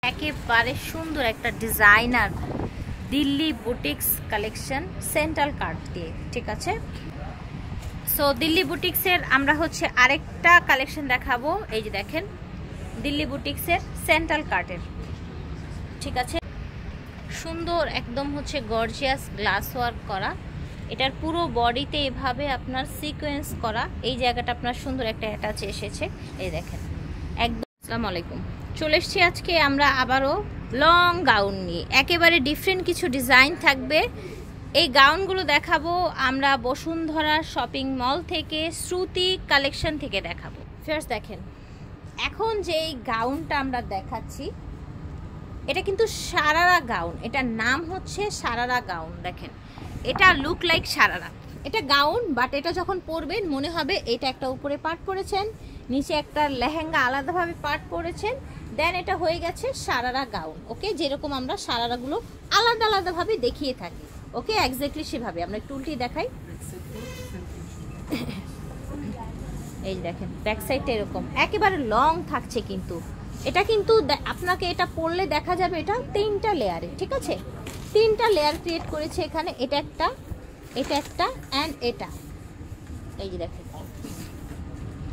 একেবারে সুন্দর একটা designer Delhi boutiques collection central cut দিয়ে, ঠিক আছে। সো দিল্লি বুটিক্সের আমরা হচ্ছে আরেকটা কালেকশন দেখাবো। এই যে দেখেন দিল্লি বুটিক্সের সেন্ট্রাল কাটের, ঠিক আছে, সুন্দর একদম হচ্ছে গর্জিয়াস গ্লাস ওয়ার্ক করা। এটার পুরো বডিতে এভাবে আপনার সিকোয়েন্স করা, এই জায়গাটা আপনার সুন্দর একটা অ্যাটাচ এসেছে। এই দেখেন একদম। আসসালামু আলাইকুম, চলে এসছি আজকে আমরা আবারও লং গাউন নিয়ে। একেবারে ডিফারেন্ট কিছু ডিজাইন থাকবে। এই গাউনগুলো দেখাবো আমরা বসুন্ধরা শপিং মল থেকে, শ্রুতি কালেকশন থেকে দেখাবো। ফার্স্ট দেখেন এখন যে এই গাউনটা আমরা দেখাচ্ছি এটা কিন্তু সারারা গাউন, এটার নাম হচ্ছে সারারা গাউন। দেখেন এটা লুক লাইক সারারা, এটা গাউন বাট এটা যখন পরবেন মনে হবে এটা একটা উপরে পার্ট করেছেন, নিচে একটা লেহেঙ্গা আলাদাভাবে পার্ট করেছেন, দেন এটা হয়ে গেছে সারারা গাউন। ওকে, যেরকম আমরা সারারাগুলো আলাদা আলাদাভাবে দেখিয়ে থাকি, ওকে এক্স্যাক্টলি সেভাবে। আমরা একটু উল্টি দেখাই। এই দেখেন ব্যাক সাইডটা এরকম একেবারে লং থাকছে, কিন্তু এটা কিন্তু আপনাকে এটা পরলে দেখা যাবে এটা 3টা লেয়ারে, ঠিক আছে, 3টা লেয়ার ক্রিয়েট করেছে এখানে। এটা একটা, এটা একটা অ্যান্ড এটা। এই যে দেখেন,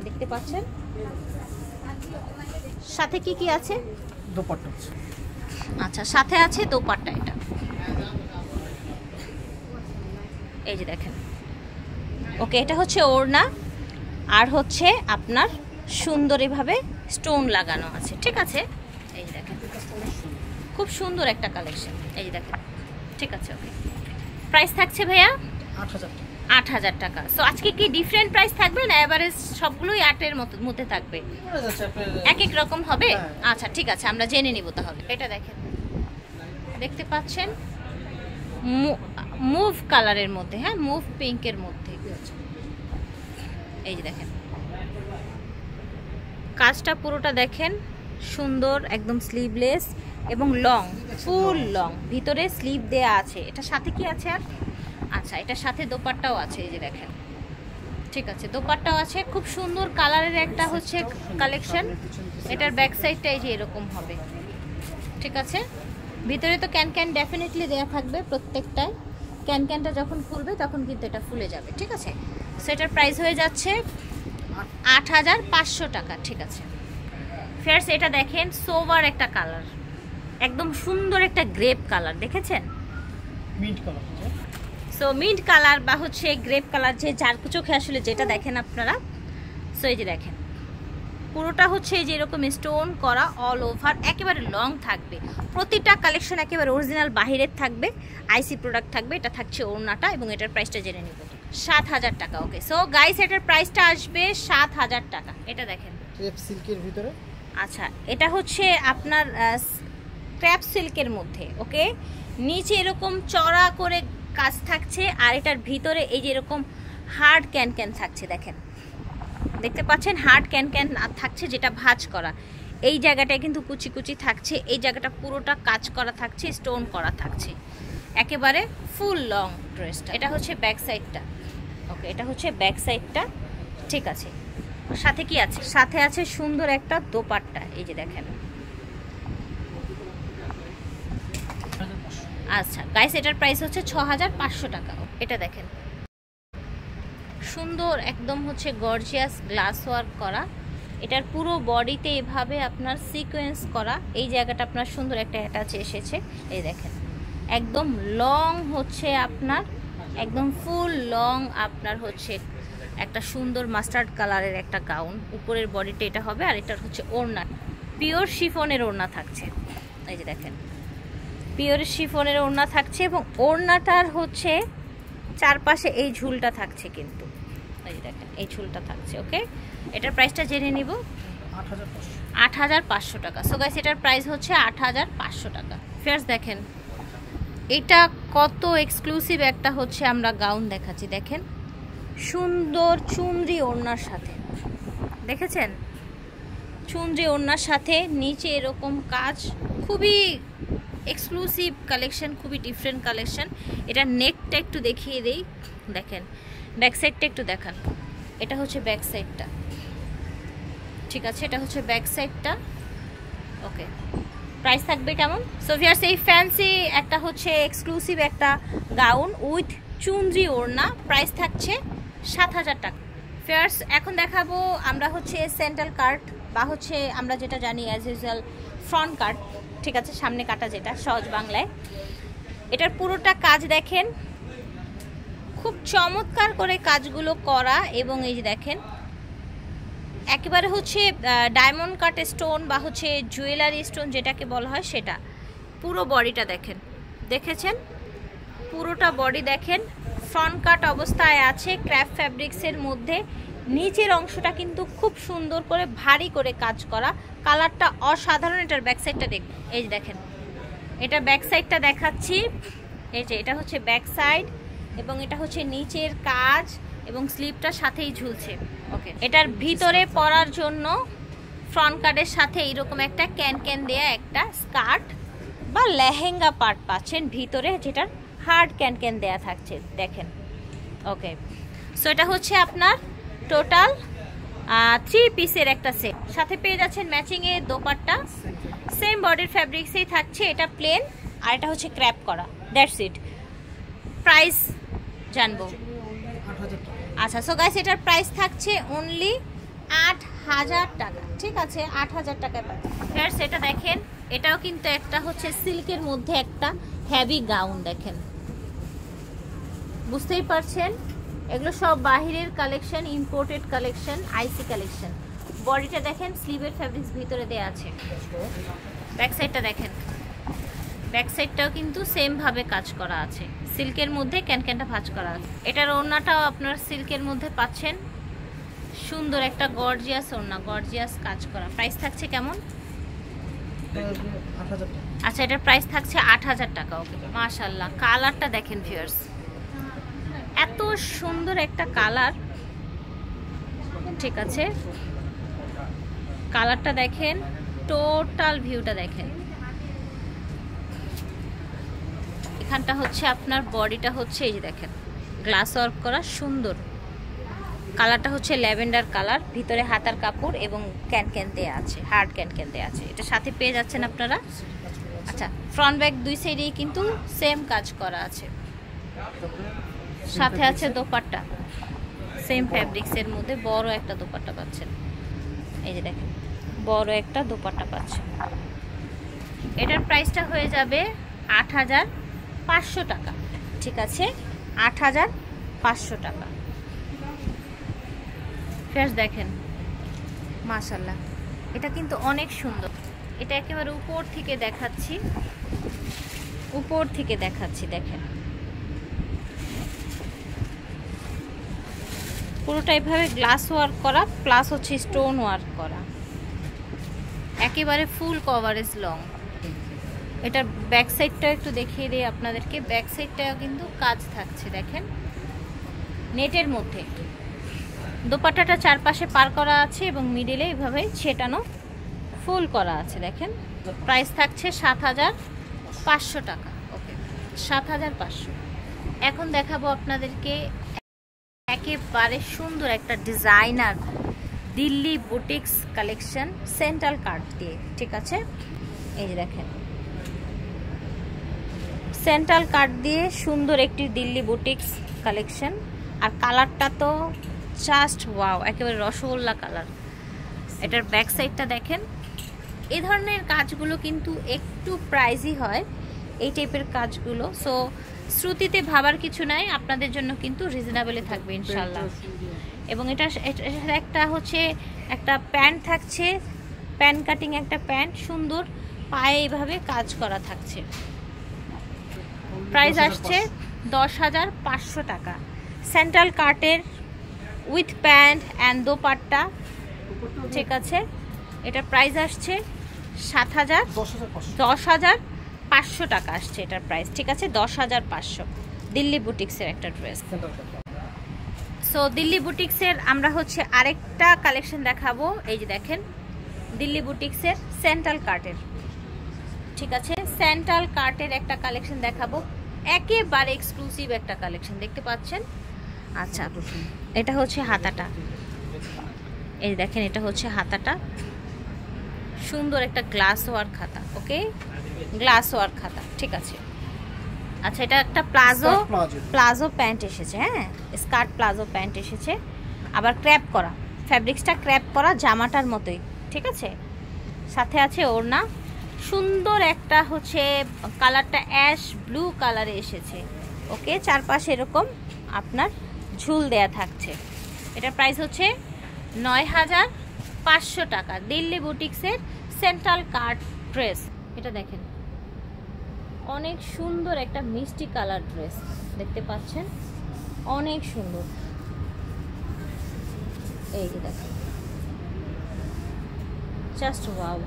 দেখতে পাচ্ছেন সাথে কি কি আছে? দোপাট্টা। আচ্ছা, সাথে আছে দোপাট্টা। এটা এই যে দেখেন, ওকে, এটা হচ্ছে ওড়না আর হচ্ছে আপনার সুন্দর এভাবে স্টোন লাগানো আছে, ঠিক আছে। এই যে দেখেন খুব সুন্দর একটা কালেকশন। এই যে দেখেন, ঠিক আছে, ওকে। প্রাইস থাকছে ভাইয়া 8,000 টাকা। সো আজকে কি ডিফারেন্ট প্রাইস থাকবে না এভারেজ সবগুলোই 8-এর মধ্যে থাকবে? এক এক রকম হবে। আচ্ছা ঠিক আছে, আমরা জেনে নিব তাহলে। এটা দেখেন, দেখতে পাচ্ছেন মুভ কালারের মধ্যে, হ্যাঁ মুভ পিঙ্কের মধ্যে। এই যে দেখেন কাজটা পুরোটা দেখেন সুন্দর, একদম স্লিভলেস এবং লং, ফুল লং, ভিতরে স্লিভ দেয়া আছে। এটা সাথে কি আছে আর? আচ্ছা, এটার সাথে দোপাট্টাও আছে। এই যে দেখেন, ঠিক আছে, দোপাট্টাও আছে। খুব সুন্দর কালারের একটা হচ্ছে কালেকশন। এটার ব্যাক সাইডটা এই যে এরকম হবে, ঠিক আছে। ভিতরে তো ক্যান ক্যান ডেফিনেটলি দেয়া থাকবে প্রত্যেকটায়। ক্যান ক্যানটা যখন খুলবে তখন কিন্তু এটা ফুলে যাবে, ঠিক আছে। সেটার প্রাইস হয়ে যাচ্ছে 8,500 টাকা, ঠিক আছে। ফেয়ার্স এটা দেখেন সোভার একটা কালার, একদম সুন্দর একটা গ্রেপ কালার, দেখেছেন? Mint colour. So mint colour বা হচ্ছে গ্রেপ কালার, যে যার চোখে আসলে যেটা দেখেন আপনারা। সো এই যে দেখেন পুরোটা হচ্ছে এই যে এরকম স্টোন করা অল ওভার, একেবারে লং থাকবে। প্রতিটা কালেকশন একেবারে অরিজিনাল বাহিরের থাকবে, আইসি প্রোডাক্ট থাকবে। এটা থাকছে ওড়নাটা এবং এটার প্রাইসটা জেনে নিব 7,000 টাকা। ওকে, সো গাইস এটার প্রাইসটা আসবে 7,000 টাকা। এটা দেখেন ক্রেপ সিল্কের ভিতরে। আচ্ছা, এটা হচ্ছে আপনার ক্র্যাপ সিল্কের মধ্যে, ওকে। নিচে এরকম চড়া করে কাজ থাকছে আর এটার ভিতরে এই যে এরকম হার্ড ক্যান ক্যান থাকছে। দেখেন, দেখতে পাচ্ছেন হার্ড ক্যান ক্যান থাকছে, যেটা ভাঁজ করা। এই জায়গাটায় কিন্তু কুচি কুচি থাকছে, এই জায়গাটা পুরোটা কাজ করা থাকছে, স্টোন করা থাকছে, একেবারে ফুল লং ড্রেসটা। এটা হচ্ছে ব্যাক সাইডটা, ওকে, এটা হচ্ছে ব্যাক সাইডটা, ঠিক আছে। সাথে কি আছে? সাথে আছে সুন্দর একটা দোপাট্টা। এই যে দেখেন। আচ্ছা গাইস, এটার প্রাইস হচ্ছে 6,500 টাকা। এটা দেখেন সুন্দর একদম হচ্ছে গর্জিয়াস গ্লাস ওয়ার্ক করা। এটার পুরো বডিতে এভাবে আপনার সিকোয়েন্স করা, এই জায়গাটা আপনার সুন্দর একটা অ্যাটাচ এসেছে। এই দেখেন একদম লং হচ্ছে আপনার, একদম ফুল লং আপনার হচ্ছে একটা সুন্দর মাস্টার্ড কালারের একটা গাউন। উপরের বডিটা এটা হবে আর এটার হচ্ছে ওড়না, পিওর শিফনের ওড়না থাকছে। এই যে দেখেন পিওর শিফনের ওড়না থাকছে এবং ওড়নাটার হচ্ছে চারপাশে এই ঝুলটা থাকছে, কিন্তু এই যে দেখেন এই ঝুলটা থাকছে। ওকে, এটার প্রাইসটা জেনে নিব 8,500 টাকা। সো গাইস এটার প্রাইস হচ্ছে 8,500 টাকা। ফেয়ার্স দেখেন এটা কত এক্সক্লুসিভ একটা হচ্ছে আমরা গাউন দেখাচ্ছি। দেখেন সুন্দর চুনরি ওড়নার সাথে, দেখেছেন? চুনরি ওড়নার সাথে নিচে এরকম কাজ, খুবই এক্সক্লুসিভ কালেকশন, খুবই ডিফারেন্ট কালেকশন। এটা নেকটা একটু দেখিয়ে দেই, দেখেন ব্যাক সাইডটা একটু দেখান। এটা হচ্ছে ব্যাক সাইডটা, ঠিক আছে, এটা হচ্ছে ব্যাক সাইডটা। ওকে, প্রাইস থাকবে কেমন? সো ভিউয়ার্স, এই ফ্যান্সি একটা হচ্ছে এক্সক্লুসিভ একটা গাউন উইথ চুনরি ওড়না, প্রাইস থাকছে 7000 টাকা। ভিউয়ার্স, এখন দেখাবো আমরা হচ্ছে সেন্ট্রাল কাট বা হচ্ছে আমরা যেটা জানি অ্যাজ ইউজুয়াল ফ্রন্ট কাট, ঠিক আছে, সামনে কাটা যেটা সহজ বাংলায়। এটার পুরোটা কাজ দেখেন, খুব চমৎকার করে কাজগুলো করা, এবং এই যে দেখেন একেবারে হচ্ছে ডায়মন্ড কাট স্টোন বা হচ্ছে জুয়েলারি স্টোন যেটাকে বলা হয় সেটা। পুরো বডিটা দেখেন, দেখেছেন পুরোটা বডি দেখেন, ফ্রন্ট কাট অবস্থায় আছে ক্র্যাপ ফ্যাব্রিক্সের মধ্যে। নিচের অংশটা কিন্তু খুব সুন্দর করে ভারী করে কাজ করা, কালারটা অসাধারণ। এটার ব্যাক সাইডটা দেখুন, এই যে দেখেন এটা ব্যাক সাইডটা দেখাচ্ছি, এই যে এটা হচ্ছে ব্যাক সাইড, এবং এটা হচ্ছে নিচের কাজ, এবং স্লিপটা সাথেই ঝুলছে। ওকে, এটার ভিতরে পরার জন্য ফ্রন্ট কাটের সাথে এইরকম একটা ক্যান দেয়া একটা স্কার্ট বা লেহেঙ্গা পার্ট পাচ্ছেন ভিতরে, যেটার হার্ড ক্যান দেয়া থাকছে দেখেন। ওকে, সো এটা হচ্ছে আপনার টোটাল 3 পিসের একটা সেট। সাথে পেয়ে যাচ্ছেন ম্যাচিং এ দোপাট্টা, সেম বডির ফ্যাব্রিক্সেই থাকছে। এটা প্লেন আর এটা হচ্ছে ক্র্যাপ করা, দ্যাটস ইট। প্রাইস জানবো। আচ্ছা, সো গাইস এটার প্রাইস থাকছে অনলি 8000 টাকা, ঠিক আছে, 8000 টাকায় পাচ্ছেন। ফ্রেন্ডস, এটা দেখেন, এটাও কিন্তু একটা হচ্ছে সিল্কের মধ্যে একটা হেভি গাউন দেখেন, বুঝতেই পারছেন এগুলো সব বাহিরের কালেকশন, ইম্পোর্টেড কালেকশন, আইসি কালেকশন। বডিটা দেখেন, স্লিভের ফ্যাব্রিক্স ভিতরে দেয়া আছে। ব্যাক সাইডটা দেখেন, ব্যাক সাইডটাও কিন্তু সেম ভাবে কাজ করা আছে, সিল্কের মধ্যে ক্যানটা ভাঁজ করা আছে। এটার ওড়নাটাও আপনারা সিল্কের মধ্যে পাচ্ছেন, সুন্দর একটা গর্জিয়াস ওড়না, গর্জিয়াস কাজ করা। প্রাইস থাকছে কেমন? আচ্ছা, এটার প্রাইস থাকছে 8000 টাকা। ওকে, মাশাআল্লাহ, কালারটা দেখেন ভিউয়ার্স, এত সুন্দর একটা কালার, ঠিক আছে, কালারটা দেখেন, টোটাল ভিউটা দেখেন। এখানটা হচ্ছে আপনার বডিটা হচ্ছে এই যে দেখেন গ্লাস ওয়ার্ক করা, সুন্দর কালারটা হচ্ছে ল্যাভেন্ডার কালার, ভিতরে হাতার কাপড় এবং ক্যান দেয়া আছে, হার্ড ক্যান দেয়া আছে। এটা সাথে পেয়ে যাচ্ছেন আপনারা। আচ্ছা, ফ্রন্ট ব্যাক দুই সাইডেই কিন্তু সেম কাজ করা আছে। সাথে আছে দোপাট্টা, সেম ফ্যাব্রিক্সের মধ্যে বড় একটা দোপাট্টা পাচ্ছেন, এই যে দেখেন বড় একটা দোপাট্টা পাচ্ছেন। এটার প্রাইসটা হয়ে যাবে 8500 টাকা, ঠিক আছে, 8500 টাকা। ফ্রেশ দেখেন, মাশাআল্লাহ, এটা কিন্তু অনেক সুন্দর। এটা একেবারে উপর থেকে দেখাচ্ছি, উপর থেকে দেখাচ্ছি, দেখেন পুরোটা এভাবে গ্লাস ওয়ার্ক করা, প্লাস হচ্ছে স্টোন ওয়ার্ক করা, একেবারে ফুল কভারেজ লং। এটার ব্যাক সাইডটাও একটু দেখিয়ে দিই আপনাদেরকে, ব্যাক সাইডটাও কিন্তু কাজ থাকছে দেখেন নেটের মধ্যে। দোপাট্টাটা চারপাশে পার করা আছে এবং মিডিলে এইভাবে ছেটানো ফুল করা আছে দেখেন। প্রাইস থাকছে 7500 টাকা। ওকে, 7500। এখন দেখাবো আপনাদেরকে একেবারে সুন্দর একটা designer Delhi boutiques collection central cut দিয়ে, ঠিক আছে, এই যে দেখেন সেন্ট্রাল কাট দিয়ে সুন্দর একটি দিল্লি বুটিক্স কালেকশন। আর কালারটা তো জাস্ট ওয়াও, একেবারে রসগোল্লা কালার। এটার ব্যাক সাইডটা দেখেন। এই ধরনের কাজগুলো কিন্তু একটু প্রাইসই হয়, এই টাইপের কাজগুলো। সো শ্রুতিতে ভাবার কিছু নাই, আপনাদের জন্য কিন্তু রিজনেবলে থাকবে ইনশাল্লাহ। এবং এটা একটা হচ্ছে একটা প্যান্ট থাকছে, প্যান্ট কাটিং একটা প্যান্ট, সুন্দর পায়ে এইভাবে কাজ করা থাকছে। প্রাইস আসছে 10500 টাকা। সেন্ট্রাল কাটের উইথ প্যান্ট অ্যান্ড দোপাট্টা, ঠিক আছে, এটার প্রাইস আসছে 10500 টাকা আসছে এটার প্রাইস, ঠিক আছে, 10500। দিল্লি বুটিক্সের একটা ড্রেস। সো দিল্লি বুটিক্সের আমরা হচ্ছে আরেকটা কালেকশন দেখাবো, এই যে দেখেন দিল্লি বুটিক্সের সেন্ট্রাল কাটের, ঠিক আছে, সেন্ট্রাল কাটের একটা কালেকশন দেখাবো, একেবারে এক্সক্লুসিভ একটা কালেকশন দেখতে পাচ্ছেন। আচ্ছা, এটা হচ্ছে হাতাটা, এই দেখেন এটা হচ্ছে হাতাটা, সুন্দর একটা গ্লাস ওয়ার খাতা। ওকে, গ্লাস ওয়ার খাতা, ঠিক আছে। আচ্ছা, এটা একটা প্লাজো প্যান্ট এসেছে। হ্যাঁ, স্কার্ট প্লাজো প্যান্ট এসেছে, আবার ক্র্যাপ করা, ফ্যাব্রিক্সটা ক্র্যাপ করা জামাটার মতোই, ঠিক আছে। সাথে আছে ওড়না, সুন্দর একটা হচ্ছে কালারটা অ্যাশ ব্লু কালারে এসেছে। ওকে, চারপাশে এরকম আপনার ঝুল দেয়া থাকছে। এটার প্রাইস হচ্ছে ৯,৫০০ টাকা। দিল্লি বুটিক্সের সেন্ট্রাল কাট ড্রেস। এটা দেখেন, অনেক সুন্দর একটা মিষ্টি কালার ড্রেস, দেখতে পাচ্ছেন, অনেক সুন্দর। এই যে দেখেন, জাস্ট ওয়াও,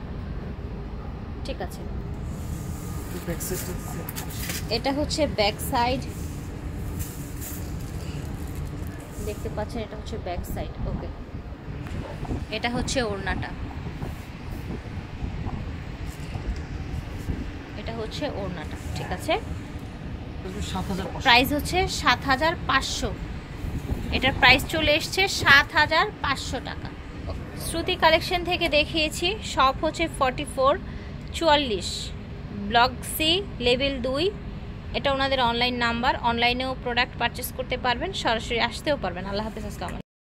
ঠিক আছে। এটা হচ্ছে ব্যাক সাইড, দেখতে পাচ্ছেন, এটা হচ্ছে ব্যাক সাইড। ওকে, এটা হচ্ছে ওড়নাটা, এটা হচ্ছে ওড়নাটা, ঠিক আছে। প্রাইস হচ্ছে ৭৫০০। এটার প্রাইস চলে এসছে ৭৫০০ টাকা। শ্রুতি কালেকশন থেকে দেখিয়েছি, শপ হচ্ছে 4444 ব্লক সি লেভেল 2। এটা ওনাদের অনলাইন নাম্বার, অনলাইনেও প্রোডাক্ট পারচেস করতে পারবেন, সরাসরি আসতেও পারবেন। আল্লাহ হাফেজ, আসসালামু আলাইকুম।